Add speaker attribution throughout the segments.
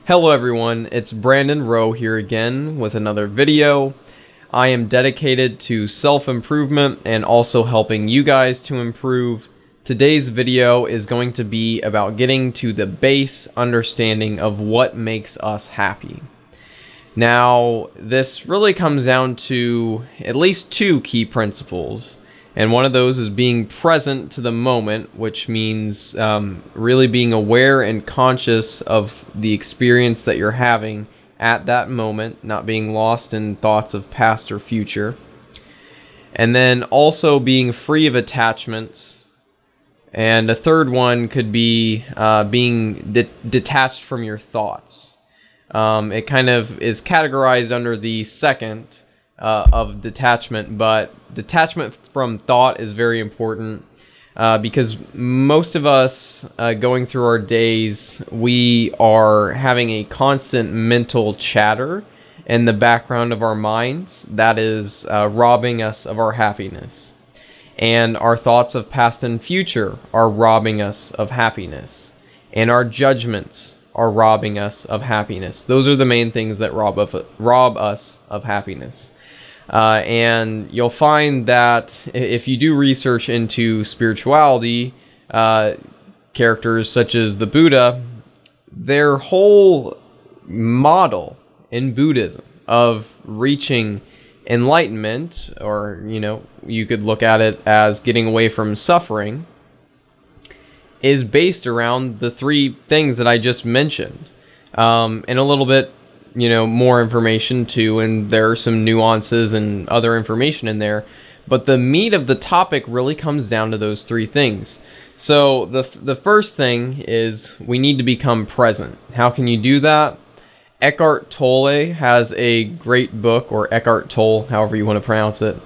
Speaker 1: Hello everyone, it's Brandon Rowe here again with another video. I am dedicated to self-improvement and also helping you guys to improve. Today's video is going to be about getting to the base understanding of what makes us happy. Now, this really comes down to at least two key principles. And one of those is being present to the moment, which means really being aware and conscious of the experience that you're having at that moment, not being lost in thoughts of past or future. And then also being free of attachments. And a third one could be being detached from your thoughts. It kind of is categorized under the second of detachment, but detachment from thought is very important because most of us going through our days, we are having a constant mental chatter in the background of our minds that is robbing us of our happiness. And our thoughts of past and future are robbing us of happiness. And our judgments are robbing us of happiness. Those are the main things that rob us of happiness. And you'll find that if you do research into spirituality, characters such as the Buddha, their whole model in Buddhism of reaching enlightenment, or you could look at it as getting away from suffering, is based around the three things that I just mentioned, and a little bit more information too, and there are some nuances and other information in there, but the meat of the topic really comes down to those three things. So the first thing is we need to become present. How can you do that? Eckhart Tolle has a great book, or Eckhart Tolle, however you want to pronounce it.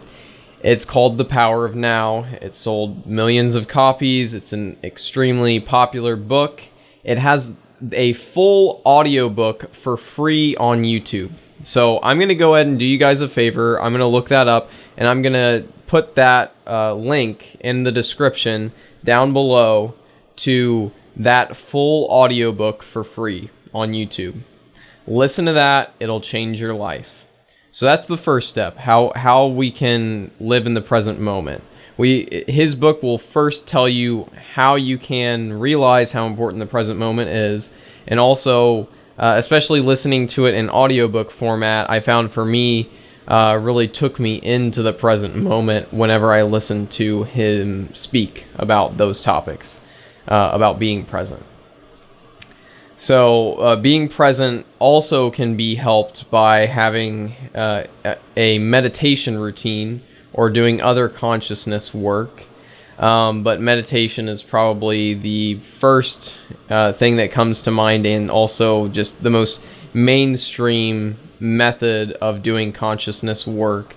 Speaker 1: It's called The Power of Now. It sold millions of copies. It's an extremely popular book. It has a full audiobook for free on YouTube. So I'm going to go ahead and do you guys a favor. I'm going to look that up, and I'm going to put that link in the description down below to that full audiobook for free on YouTube. Listen to that. It'll change your life. So that's the first step, how we can live in the present moment. His book will first tell you how you can realize how important the present moment is, and also, especially listening to it in audiobook format, I found for me, really took me into the present moment whenever I listened to him speak about those topics, about being present. So being present also can be helped by having a meditation routine or doing other consciousness work. But meditation is probably the first thing that comes to mind, and also just the most mainstream method of doing consciousness work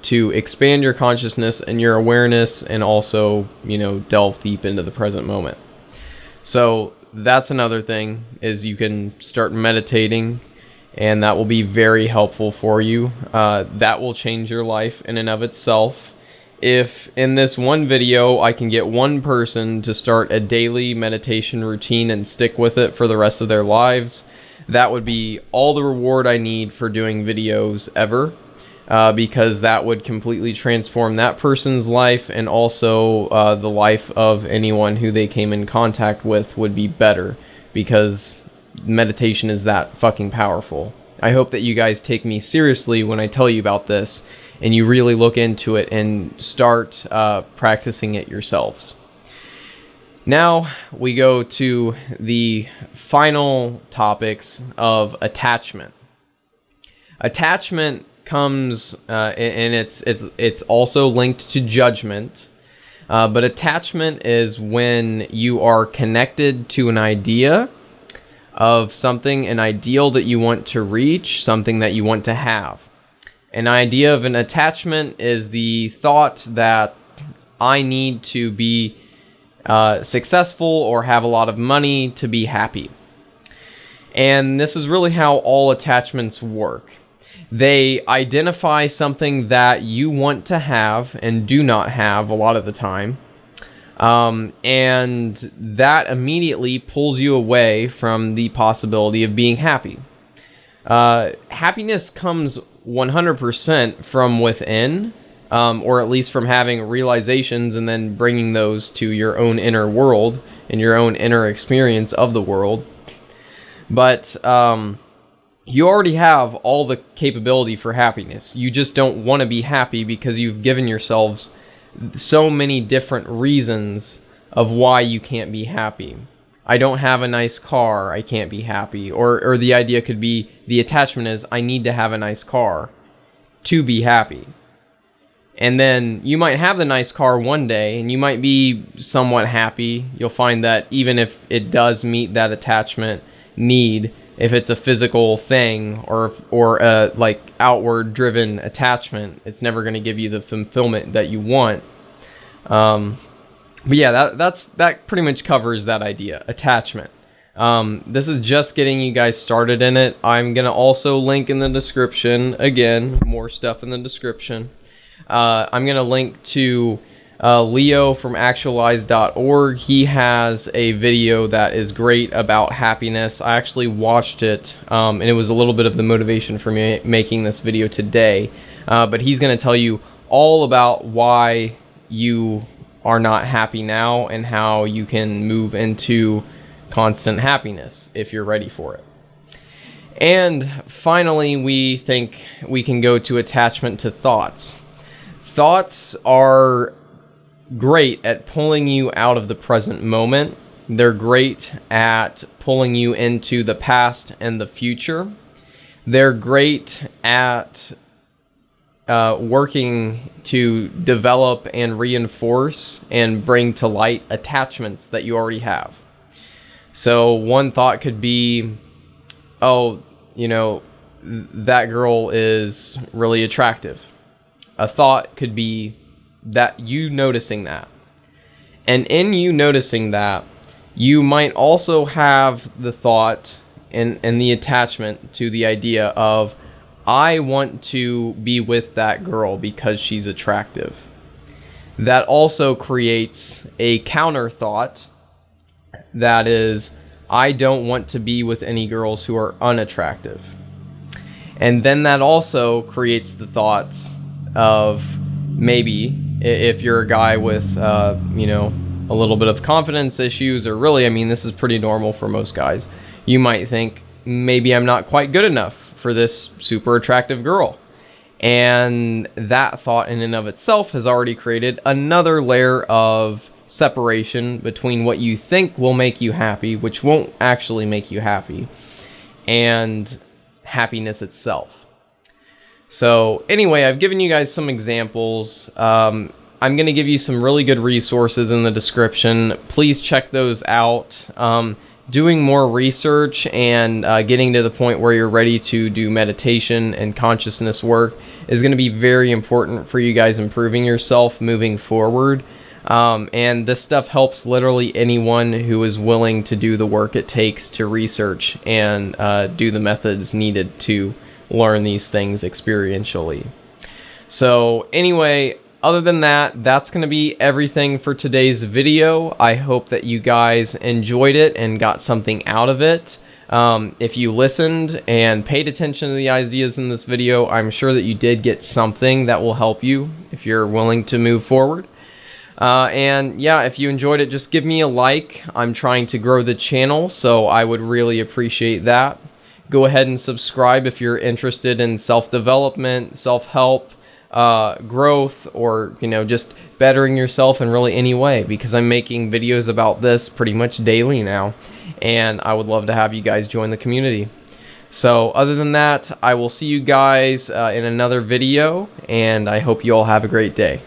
Speaker 1: to expand your consciousness and your awareness, and also, delve deep into the present moment. So that's another thing, is you can start meditating, and that will be very helpful for you. That will change your life in and of itself. If in this one video I can get one person to start a daily meditation routine and stick with it for the rest of their lives, that would be all the reward I need for doing videos ever, because that would completely transform that person's life, and also the life of anyone who they came in contact with would be better, because meditation is that fucking powerful. I hope that you guys take me seriously when I tell you about this, and you really look into it and start practicing it yourselves. Now we go to the final topics of attachment. Attachment comes, and it's also linked to judgment. But attachment is when you are connected to an idea of something, an ideal that you want to reach, something that you want to have. An idea of an attachment is the thought that I need to be successful or have a lot of money to be happy. And this is really how all attachments work. They identify something that you want to have and do not have a lot of the time, And that immediately pulls you away from the possibility of being happy. Happiness comes 100% from within, or at least from having realizations and then bringing those to your own inner world and your own inner experience of the world. But you already have all the capability for happiness. You just don't want to be happy because you've given yourselves so many different reasons of why you can't be happy. I don't have a nice car, I can't be happy. Or the idea could be, the attachment is, I need to have a nice car to be happy. And then you might have the nice car one day and you might be somewhat happy. You'll find that even if it does meet that attachment need, if it's a physical thing or a like outward driven attachment, it's never going to give you the fulfillment that you want. But yeah, that pretty much covers that idea, attachment. This is just getting you guys started in it. I'm going to also link in the description, again, more stuff in the description. I'm going to link to Leo from actualize.org. He has a video that is great about happiness. I actually watched it, and it was a little bit of the motivation for me making this video today. But he's going to tell you all about why you are not happy now and how you can move into constant happiness if you're ready for it. And finally, we think we can go to attachment to thoughts. Thoughts are great at pulling you out of the present moment. They're great at pulling you into the past and the future. They're great at working to develop and reinforce and bring to light attachments that you already have. So one thought could be, oh, you know, that girl is really attractive. A thought could be that you noticing that. And in you noticing that, you might also have the thought and the attachment to the idea of, I want to be with that girl because she's attractive. That also creates a counter thought that is, I don't want to be with any girls who are unattractive. And then that also creates the thoughts of, maybe if you're a guy with you know, a little bit of confidence issues, or really, I mean, this is pretty normal for most guys, you might think, maybe I'm not quite good enough for this super attractive girl. And that thought in and of itself has already created another layer of separation between what you think will make you happy, which won't actually make you happy, and happiness itself. So anyway, I've given you guys some examples. I'm going to give you some really good resources in the description. Please check those out. Doing more research and getting to the point where you're ready to do meditation and consciousness work is going to be very important for you guys improving yourself moving forward. And this stuff helps literally anyone who is willing to do the work it takes to research and do the methods needed to learn these things experientially. So anyway, other than that, that's going to be everything for today's video. I hope that you guys enjoyed it and got something out of it. If you listened and paid attention to the ideas in this video, I'm sure that you did get something that will help you if you're willing to move forward. And yeah, if you enjoyed it, just give me a like. I'm trying to grow the channel, so I would really appreciate that. Go ahead and subscribe if you're interested in self-development, self-help, growth, or, you know, just bettering yourself in really any way, because I'm making videos about this pretty much daily now, and I would love to have you guys join the community. So other than that, I will see you guys in another video, and I hope you all have a great day.